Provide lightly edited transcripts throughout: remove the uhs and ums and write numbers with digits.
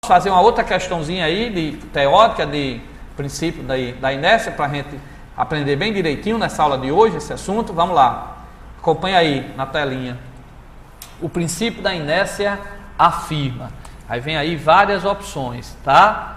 fazer uma outra questãozinha aí de teórica de princípio da inércia para a gente aprender bem direitinho nessa aula de hoje esse assunto. Vamos lá, acompanha aí na telinha. O princípio da inércia afirma, aí vem aí várias opções, tá?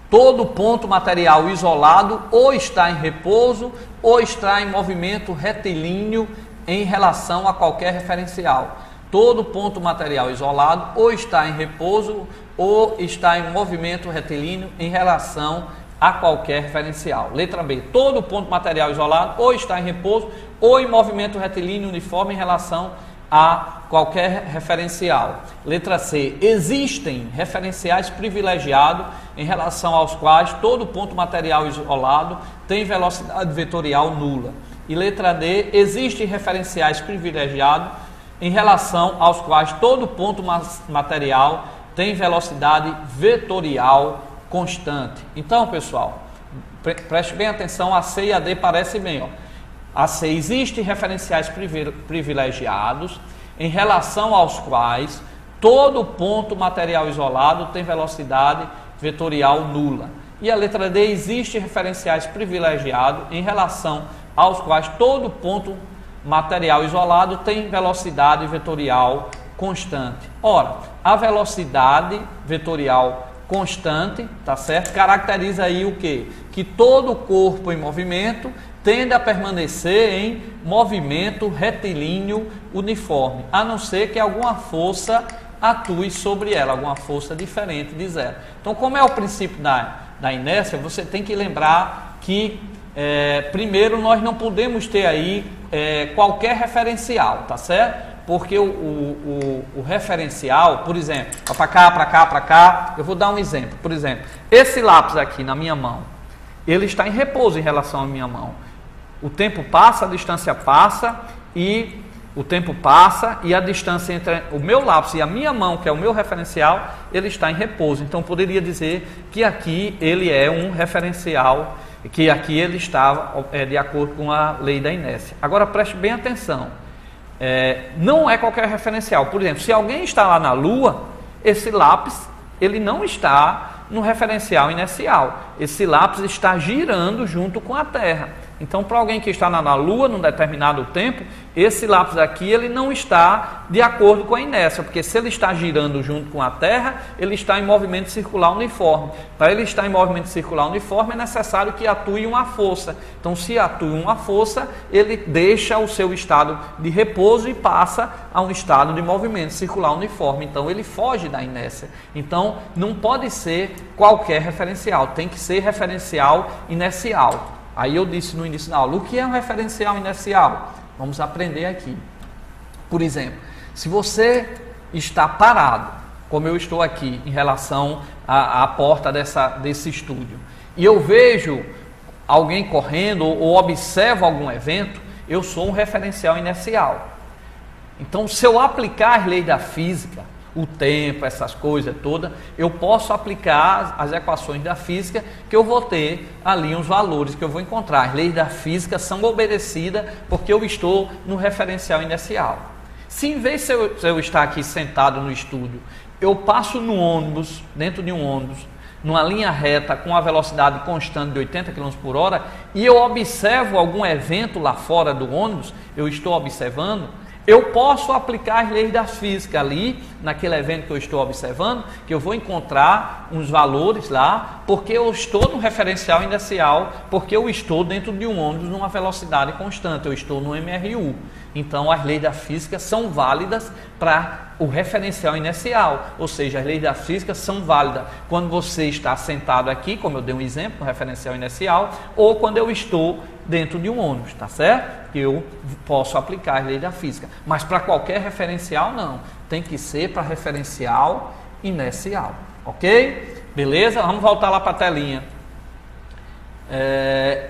Todo ponto material isolado ou está em repouso ou está em movimento retilíneo em relação a qualquer referencial. Todo ponto material isolado ou está em repouso ou está em movimento retilíneo em relação a qualquer referencial. Letra B. Todo ponto material isolado ou está em repouso ou em movimento retilíneo uniforme em relação a qualquer referencial. Letra C. Existem referenciais privilegiados em relação aos quais todo ponto material isolado tem velocidade vetorial nula. E letra D. Existem referenciais privilegiados em relação aos quais todo ponto material tem velocidade vetorial constante. Então, pessoal, preste bem atenção, a C e a D parecem bem, ó. A C, existem referenciais privilegiados em relação aos quais todo ponto material isolado tem velocidade vetorial nula. E a letra D, existem referenciais privilegiados em relação aos quais todo ponto material isolado tem velocidade vetorial constante. Ora, a velocidade vetorial constante, tá certo? Caracteriza aí o quê? Que todo corpo em movimento tende a permanecer em movimento retilíneo uniforme, a não ser que alguma força atue sobre ela, alguma força diferente de zero. Então, como é o princípio da inércia, você tem que lembrar que primeiro nós não podemos ter aí qualquer referencial, tá certo? Porque o referencial, por exemplo, para cá, para cá, para cá, eu vou dar um exemplo. Por exemplo, esse lápis aqui na minha mão, ele está em repouso em relação à minha mão. O tempo passa, a distância passa e o tempo passa e a distância entre o meu lápis e a minha mão, que é o meu referencial, ele está em repouso. Então, poderia dizer que aqui ele é um referencial, que aqui ele está de acordo com a lei da inércia. Agora, preste bem atenção. Não é qualquer referencial. Por exemplo, se alguém está lá na Lua, esse lápis ele não está no referencial inercial. Esse lápis está girando junto com a Terra. Então, para alguém que está na Lua num determinado tempo, esse lápis aqui ele não está de acordo com a inércia, porque se ele está girando junto com a Terra, ele está em movimento circular uniforme. Para ele estar em movimento circular uniforme, é necessário que atue uma força. Então, se atua uma força, ele deixa o seu estado de repouso e passa a um estado de movimento circular uniforme. Então, ele foge da inércia. Então, não pode ser qualquer referencial, tem que ser referencial inercial. Aí eu disse no início da aula, o que é um referencial inercial? Vamos aprender aqui. Por exemplo, se você está parado, como eu estou aqui em relação à porta desse estúdio, e eu vejo alguém correndo ou observo algum evento, eu sou um referencial inercial. Então, se eu aplicar as leis da física, o tempo, essas coisas todas, eu posso aplicar as equações da física que eu vou ter ali uns valores que eu vou encontrar. As leis da física são obedecidas porque eu estou no referencial inercial. Se em vez de eu estar aqui sentado no estúdio, eu passo no ônibus, dentro de um ônibus, numa linha reta com a velocidade constante de 80 km por hora, e eu observo algum evento lá fora do ônibus, eu estou observando, eu posso aplicar as leis da física ali, naquele evento que eu estou observando, que eu vou encontrar uns valores lá, porque eu estou no referencial inercial, porque eu estou dentro de um ônibus numa velocidade constante, eu estou no MRU. Então, as leis da física são válidas para o referencial inercial, ou seja, as leis da física são válidas quando você está sentado aqui, como eu dei um exemplo, no referencial inercial, ou quando eu estou dentro de um ônibus, tá certo? Eu posso aplicar as leis da física, mas para qualquer referencial não, tem que ser para referencial inercial, ok? Beleza? Vamos voltar lá para a telinha.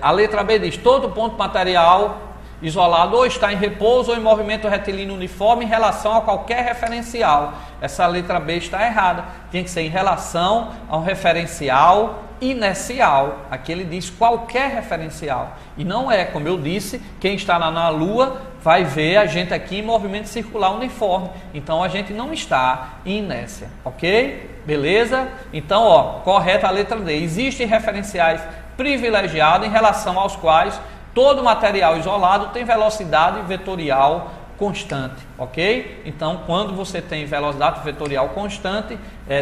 A letra B diz, todo ponto material isolado ou está em repouso ou em movimento retilíneo uniforme em relação a qualquer referencial. Essa letra B está errada. Tem que ser em relação a um referencial inercial. Aqui ele diz qualquer referencial. E não é, como eu disse, quem está lá na Lua vai ver a gente aqui em movimento circular uniforme. Então a gente não está em inércia, ok? Beleza? Então, ó, correta a letra D. Existem referenciais privilegiados em relação aos quais todo material isolado tem velocidade vetorial constante, ok? Então, quando você tem velocidade vetorial constante,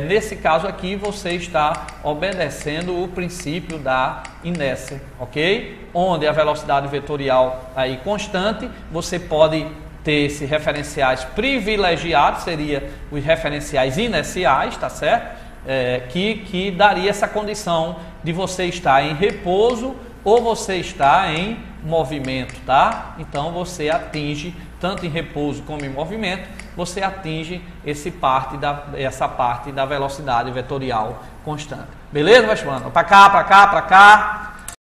nesse caso aqui você está obedecendo o princípio da inércia, ok? Onde a velocidade vetorial aí constante, você pode ter esses referenciais privilegiados, seria os referenciais inerciais, tá certo? Que daria essa condição de você estar em repouso ou você está em movimento, tá? Então você atinge, tanto em repouso como em movimento, você atinge essa parte da velocidade vetorial constante. Beleza, Vespano? Para cá, para cá, para cá.